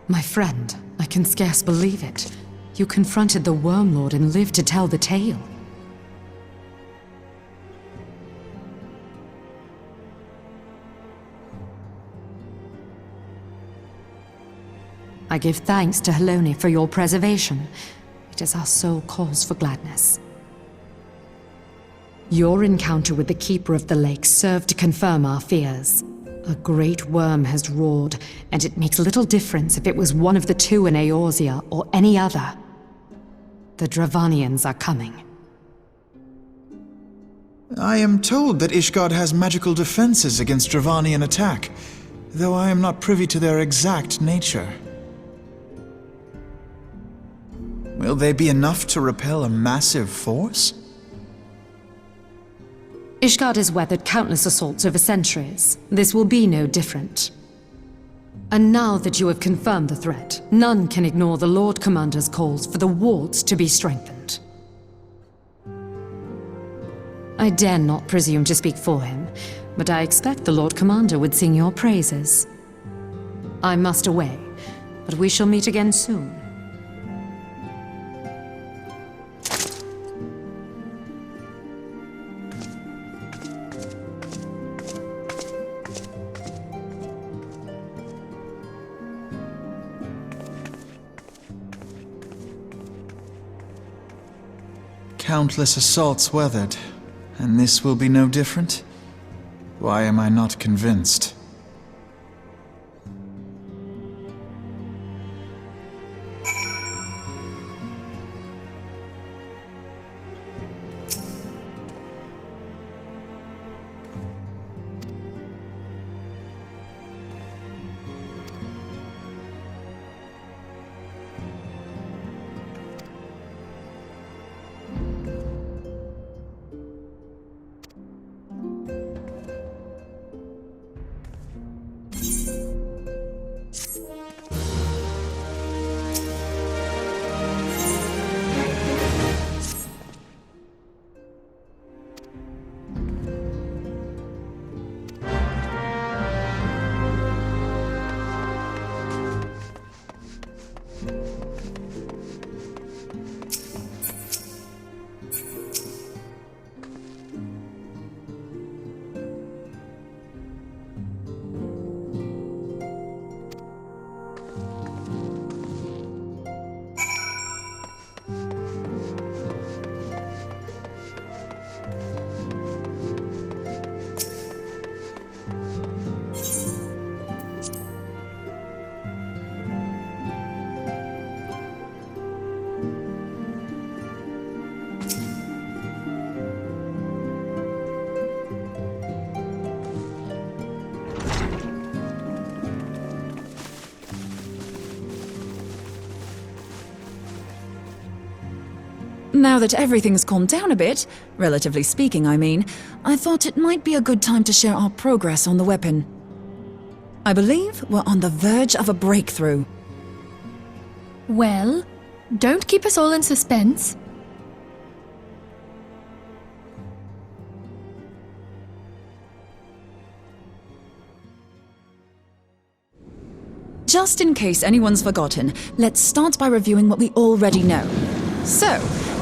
My friend, I can scarce believe it. You confronted the Worm Lord and lived to tell the tale. I give thanks to Helone for your preservation. It is our sole cause for gladness. Your encounter with the Keeper of the Lake served to confirm our fears. A great worm has roared, and it makes little difference if it was one of the two in Eorzea or any other. The Dravanians are coming. I am told that Ishgard has magical defenses against Dravanian attack, though I am not privy to their exact nature. Will they be enough to repel a massive force? Ishgard has weathered countless assaults over centuries. This will be no different. And now that you have confirmed the threat, none can ignore the Lord Commander's calls for the wards to be strengthened. I dare not presume to speak for him, but I expect the Lord Commander would sing your praises. I must away, but we shall meet again soon. Countless assaults weathered, and this will be no different? Why am I not convinced? Now that everything's calmed down a bit, relatively speaking I mean, I thought it might be a good time to share our progress on the weapon. I believe we're on the verge of a breakthrough. Well, don't keep us all in suspense. Just in case anyone's forgotten, let's start by reviewing what we already know. So,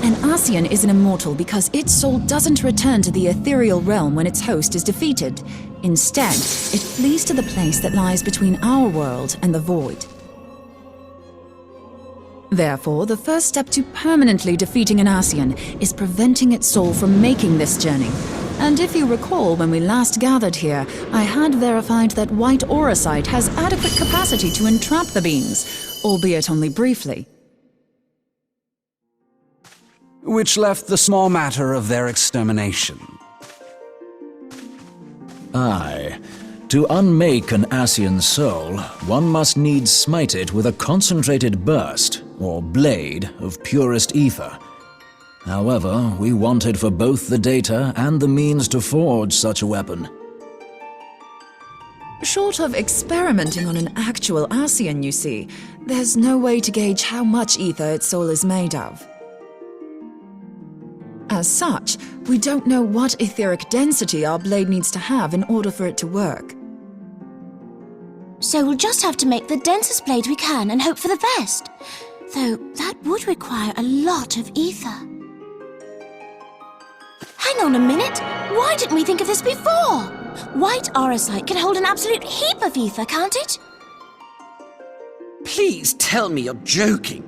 an Ascian is an immortal because its soul doesn't return to the ethereal realm when its host is defeated. Instead, it flees to the place that lies between our world and the void. Therefore, the first step to permanently defeating an Ascian is preventing its soul from making this journey. And if you recall, when we last gathered here, I had verified that white auracite has adequate capacity to entrap the beings, albeit only briefly. Which left the small matter of their extermination. Aye. To unmake an Ascian soul, one must needs smite it with a concentrated burst, or blade, of purest ether. However, we wanted for both the data and the means to forge such a weapon. Short of experimenting on an actual Ascian, you see, there's no way to gauge how much ether its soul is made of. As such, we don't know what etheric density our blade needs to have in order for it to work. So we'll just have to make the densest blade we can and hope for the best. Though that would require a lot of ether. Hang on a minute! Why didn't we think of this before? White auracite can hold an absolute heap of ether, can't it? Please tell me you're joking.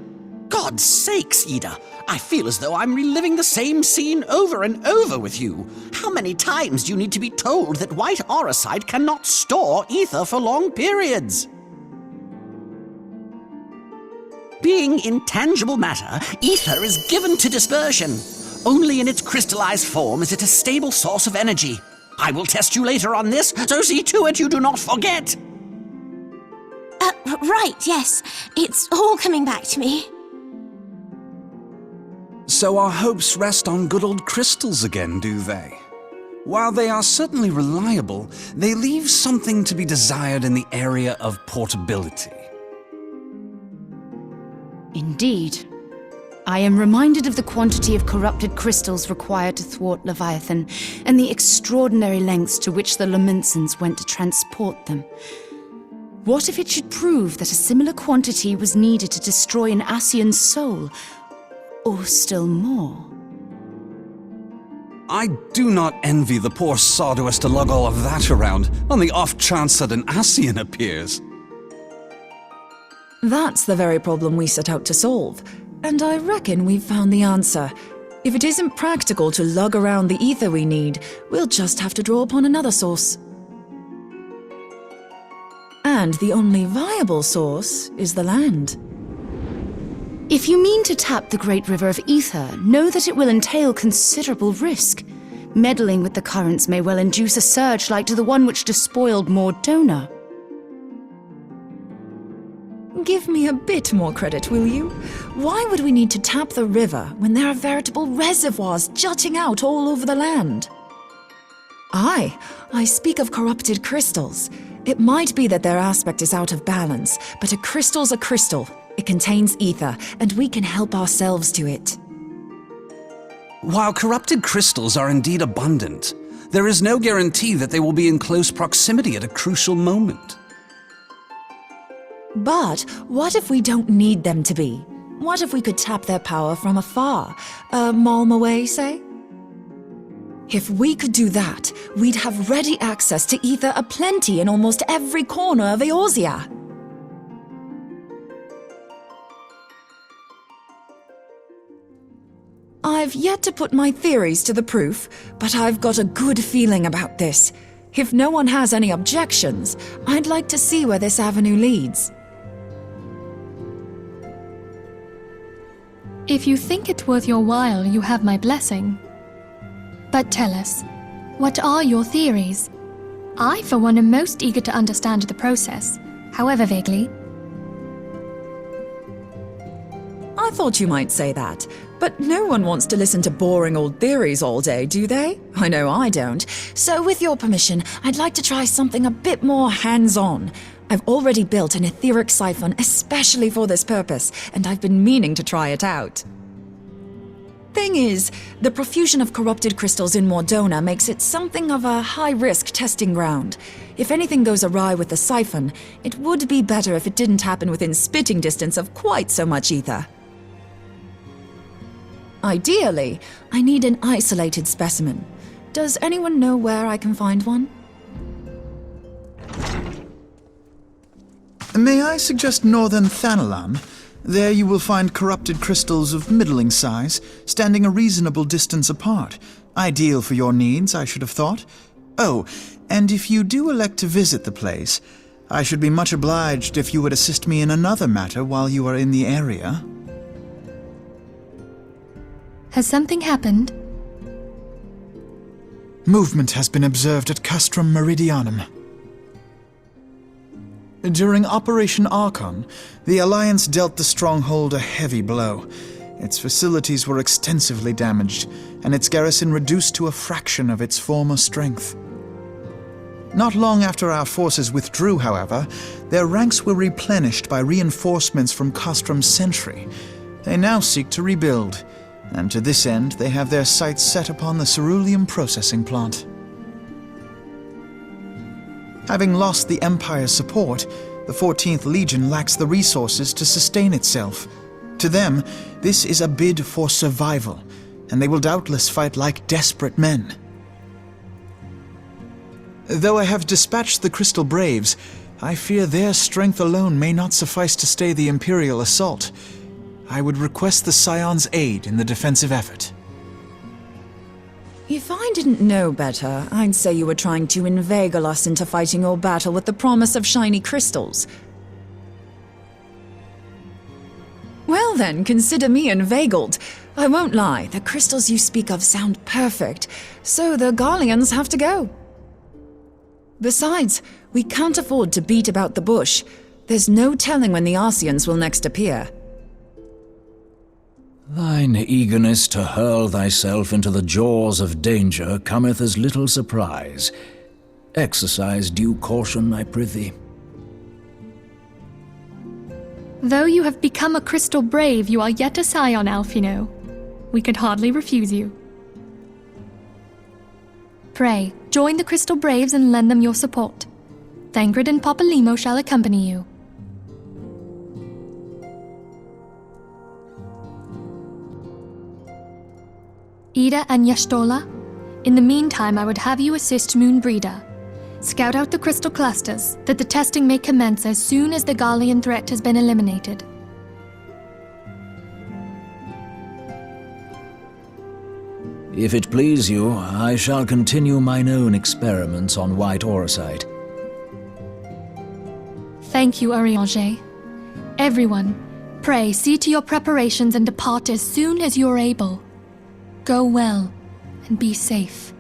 God's sakes, Ida. I feel as though I'm reliving the same scene over and over with you. How many times do you need to be told that white auracite cannot store ether for long periods? Being intangible matter, ether is given to dispersion. Only in its crystallized form is it a stable source of energy. I will test you later on this, so see to it you do not forget. Right, yes. It's all coming back to me. So our hopes rest on good old crystals again, do they? While they are certainly reliable, they leave something to be desired in the area of portability. Indeed. I am reminded of the quantity of corrupted crystals required to thwart Leviathan, and the extraordinary lengths to which the Lamentsons went to transport them. What if it should prove that a similar quantity was needed to destroy an Ascian's soul? Or still more? I do not envy the poor sod who has to lug all of that around, on the off chance that an Ascian appears. That's the very problem we set out to solve, and I reckon we've found the answer. If it isn't practical to lug around the ether we need, we'll just have to draw upon another source. And the only viable source is the land. If you mean to tap the Great River of Ether, know that it will entail considerable risk. Meddling with the currents may well induce a surge like to the one which despoiled Mordona. Give me a bit more credit, will you? Why would we need to tap the river when there are veritable reservoirs jutting out all over the land? I speak of corrupted crystals. It might be that their aspect is out of balance, but a crystal's a crystal. It contains ether, and we can help ourselves to it. While corrupted crystals are indeed abundant, there is no guarantee that they will be in close proximity at a crucial moment. But what if we don't need them to be? What if we could tap their power from afar? A malm away, say? If we could do that, we'd have ready access to ether aplenty in almost every corner of Eorzea. I've yet to put my theories to the proof, but I've got a good feeling about this. If no one has any objections, I'd like to see where this avenue leads. If you think it worth your while, you have my blessing. But tell us, what are your theories? I, for one, am most eager to understand the process, however vaguely. I thought you might say that, but no one wants to listen to boring old theories all day, do they? I know I don't. So with your permission, I'd like to try something a bit more hands-on. I've already built an etheric siphon especially for this purpose, and I've been meaning to try it out. Thing is, the profusion of corrupted crystals in Mordona makes it something of a high-risk testing ground. If anything goes awry with the siphon, it would be better if it didn't happen within spitting distance of quite so much ether. Ideally, I need an isolated specimen. Does anyone know where I can find one? May I suggest northern Thanalan? There you will find corrupted crystals of middling size, standing a reasonable distance apart. Ideal for your needs, I should have thought. Oh, and if you do elect to visit the place, I should be much obliged if you would assist me in another matter while you are in the area. Has something happened? Movement has been observed at Castrum Meridianum. During Operation Archon, the Alliance dealt the stronghold a heavy blow. Its facilities were extensively damaged, and its garrison reduced to a fraction of its former strength. Not long after our forces withdrew, however, their ranks were replenished by reinforcements from Castrum's sentry. They now seek to rebuild, and to this end they have their sights set upon the ceruleum processing plant. Having lost the Empire's support, the 14th Legion lacks the resources to sustain itself. To them, this is a bid for survival, and they will doubtless fight like desperate men. Though I have dispatched the Crystal Braves, I fear their strength alone may not suffice to stay the Imperial assault. I would request the Scion's aid in the defensive effort. If I didn't know better, I'd say you were trying to inveigle us into fighting your battle with the promise of shiny crystals. Well then, consider me inveigled. I won't lie, the crystals you speak of sound perfect, so the Garleans have to go. Besides, we can't afford to beat about the bush. There's no telling when the Arsians will next appear. Thine eagerness to hurl thyself into the jaws of danger cometh as little surprise. Exercise due caution, I prithee. Though you have become a crystal brave, you are yet a scion, Alphino. We could hardly refuse you. Pray, join the Crystal Braves and lend them your support. Thangred and Papalymo shall accompany you. Ida and Yashtola, in the meantime I would have you assist Moonbreeder. Scout out the crystal clusters, that the testing may commence as soon as the Garlean threat has been eliminated. If it please you, I shall continue mine own experiments on white aurosite. Thank you, Urianger. Everyone, pray see to your preparations and depart as soon as you are able. Go well, and be safe.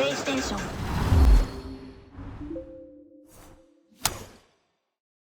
PlayStation